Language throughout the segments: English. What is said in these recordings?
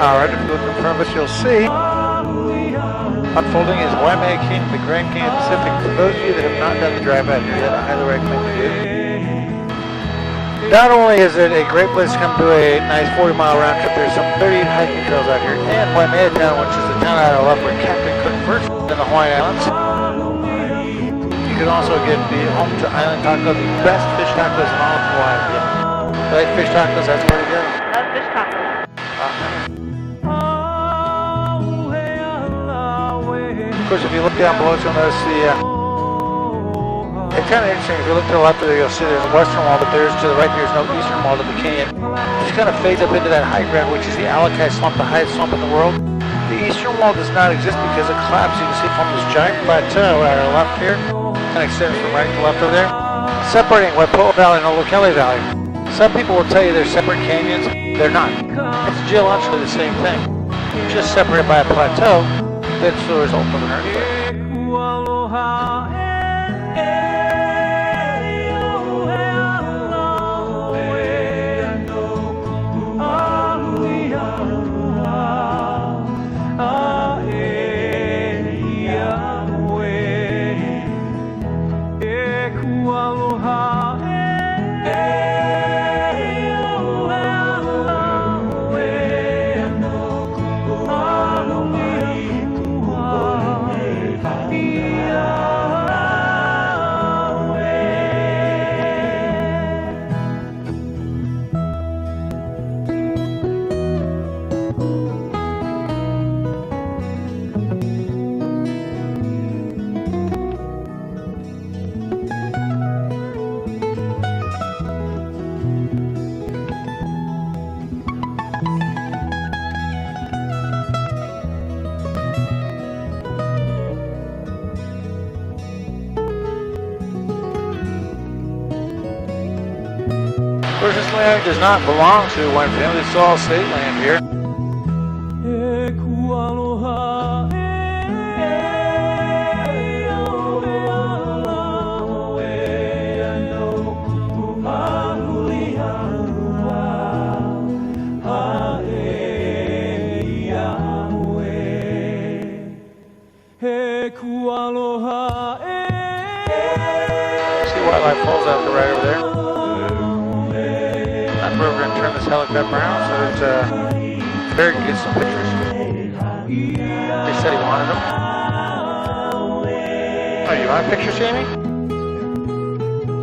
Alright, if you look in front of us, you'll see unfolding is Waimea Canyon, the Grand Canyon Pacific. For those of you that have not done the drive out here yet, I highly recommend you do. Not only is it a great place to come do a nice 40-mile round trip, there's some 38 hiking trails out here, and Waimea Town, which is the town I love where Captain Cook first in the Hawaiian Islands. You can also get the home to Island Taco, the best fish tacos in all of Hawaii. Yeah. Like fish tacos, that's where to go. Love fish tacos. Of course, if you look down below, you'll notice it's kind of interesting. If you look to the left of there, you'll see there's a western wall, but there's to the right, there's no eastern wall to the canyon. It just kind of fades up into that high ground, which is the Alakai Swamp, the highest swamp in the world. The eastern wall does not exist because it collapsed. You can see from this giant plateau at our left here, kind of extends from right to left over there, separating Waipoua Valley and Olokele Valley. Some people will tell you they're separate canyons. They're not. It's geologically the same thing. Just separated by a plateau. That's the result of an earthquake. Of course, this land does not belong to one family. It's all state land here. See wildlife falls out the right over there. That's where we're going to turn this helicopter around so that Barry can get some pictures. They said he wanted them. Oh, you want pictures, Jamie?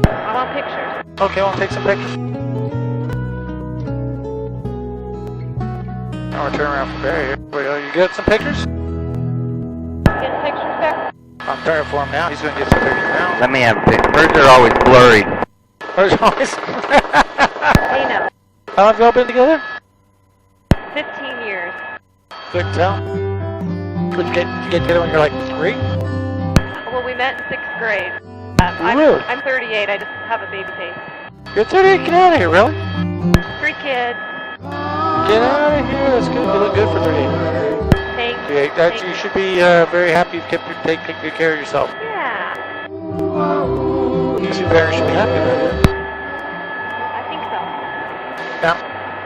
I want pictures. Okay, we'll take some pictures. Now we're turning around for Barry here. You got some pictures? Getting pictures back? I'm turning for him now. He's going to get some pictures now. Let me have a picture. Birds are always blurry. Birds are always... Hey, no. How long have y'all been together? 15 years. Couldn't tell. Did you get together when you're like 3? Well, we met in 6th grade. Really? I'm 38. I just have a baby face. You're 38? Get out of here, really? 3 kids. Get out of here. That's good. You look good for 38. Thank you. Yeah, you should be very happy you've taken good care of yourself. Yeah. Because your parents should be happy about it. I think so. Yeah.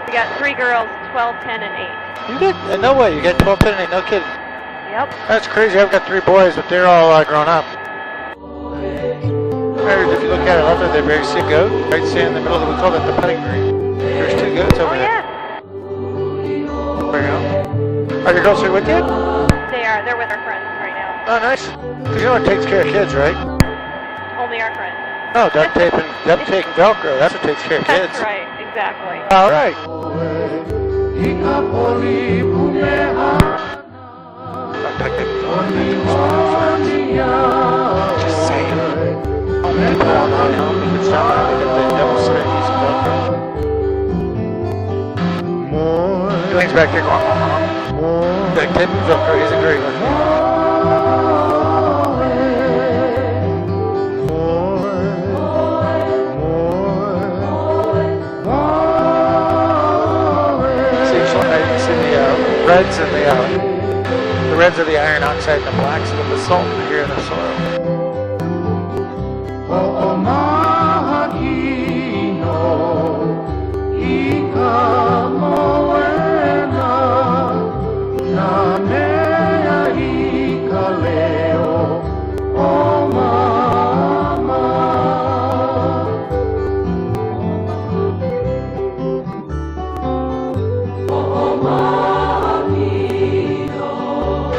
We got 3 girls, 12, 10, and 8. You did? No way. You got 12, 10, and 8. No kidding. Yep. That's crazy. I've got 3 boys, but they're all grown up. If you look at it left there, Barry, see a goat? Right, see in the middle of we call that the putting green. There's 2 goats over there. Yeah. There you go. Are your girls here with you? They are. They're with our friends right now. Oh, nice. Because you know what takes care of kids, right? Only our friends. No, duct tape and Velcro. That's what takes care of kids. That's right. Exactly. All right. Just saying. People on the help, you can stop out and get the double side easy Velcro. Elaine's back there going, duct tape and Velcro is a great one. Reds and the The reds are the iron oxide and the blacks are the basalt here in the soil.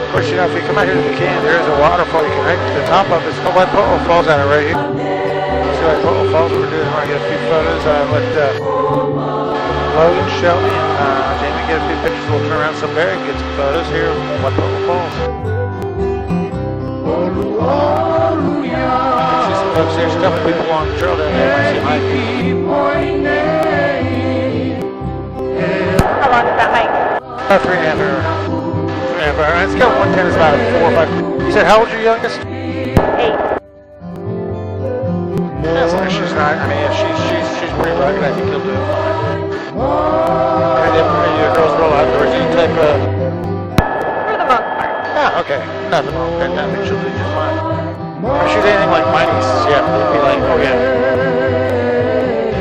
Of course, you know, if you come out here to the canyon, there is a waterfall. You can hike to the top of it. It's called Waipo'o Falls out right here. See Waipo'o Falls, what we're doing. We're going to get a few photos. Let Logan, Shelby, and Jamie get a few pictures. We'll turn around some bear and get some photos here of Waipo'o Falls. See some folks there, a couple people along the trail down there. Might see hiking. How long is that hike? About 3.5 hours. It's got 110 is about 4 or 5. You said, how old's your youngest? 8. Yeah, so she's not. I mean, if she's pretty rugged, I think you'll do it fine. And then your girls roll outdoors, any type of. For the most part. Yeah, okay. Nothing wrong with that. I think she'll do just fine. If she's anything like my nieces, yeah, they'd be like, oh yeah.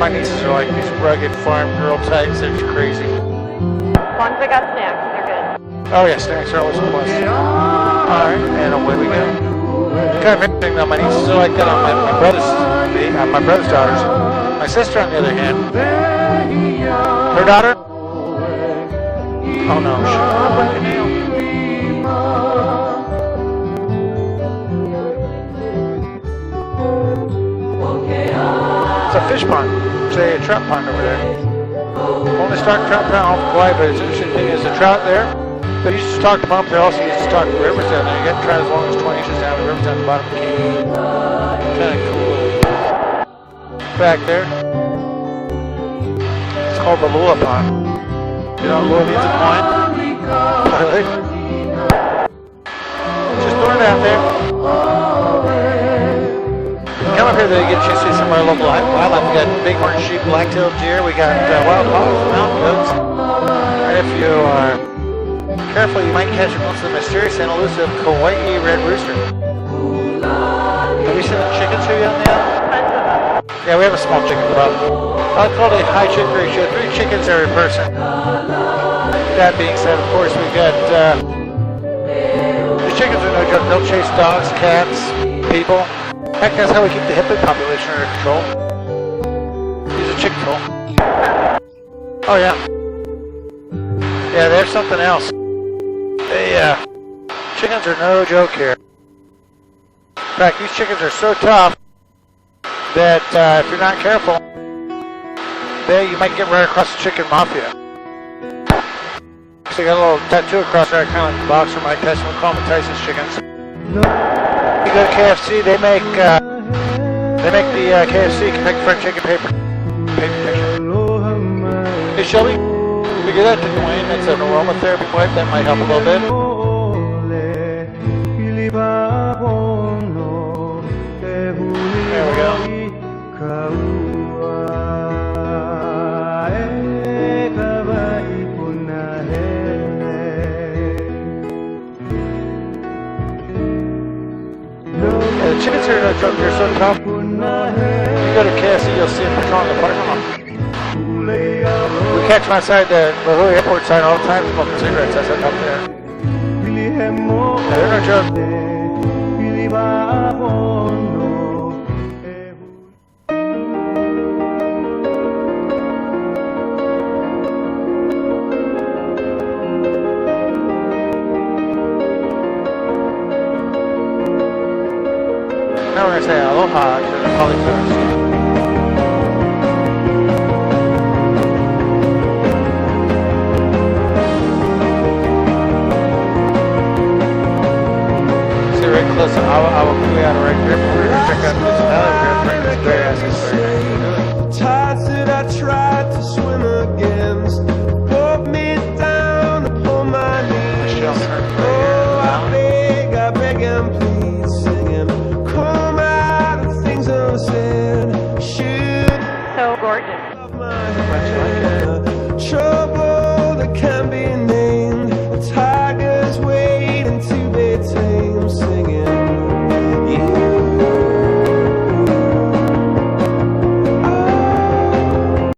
My nieces are like these rugged farm girl types. They're just crazy. As long as I got snacks, they're good. Oh yeah, snacks are always a plus. Alright, and away we go. Kind of interesting though, my nieces are like that on my brother's daughters. My sister on the other hand, her daughter? Oh no, she broke a nail. It's a fish pond, say a trout pond over there. Only stock trout pond off Kauai, but it's interesting thing is the trout there. They used to stock the pump, they also used to stock the rivers down there. You got to try as long as 20 inches down the rivers down the bottom of the canyon. Kind of cool fact there. It's called the Lua Pond. You know, Lua means a point. Just throwing it out there. Come up here, they get you to see some of our local wildlife. We got bighorn sheep, black-tailed deer. We got wild hogs, mountain goats. And if you are careful, you might catch a glimpse of the mysterious and elusive Kauai red rooster. Have you seen the chickens here yet on the island? Yeah, we have a small chicken club. I call it a high chicken ratio, 3 chickens every person. That being said, of course, we got the chickens are no joke. They'll chase dogs, cats, people. Heck, that's how we keep the hippo population under control. Use a chicken control. Oh yeah. Yeah, there's something else. Chickens are no joke here. In fact, these chickens are so tough that if you're not careful, you might get right across the chicken mafia. So they got a little tattoo across there, kind of like the boxer Mike Tyson. We call them Tyson's chickens. You go to KFC, they make the KFC Kentucky Fried Chicken paper picture. Hey Shelby, figure that to Dwayne. That's an aromatherapy wipe. That might help a little bit. There we go. Yeah, the chickens here, they're so tough. If you go to KFC, you'll see them patrolling the parking lot. We catch them outside the La Jolla airport sign all the time, smoking cigarettes. That's up there. Yeah, they're no joke. Now we're going to say aloha to the polycars. See right close to Awakui out of right here. We're going to check out this valley. We're going to bring this gray ass.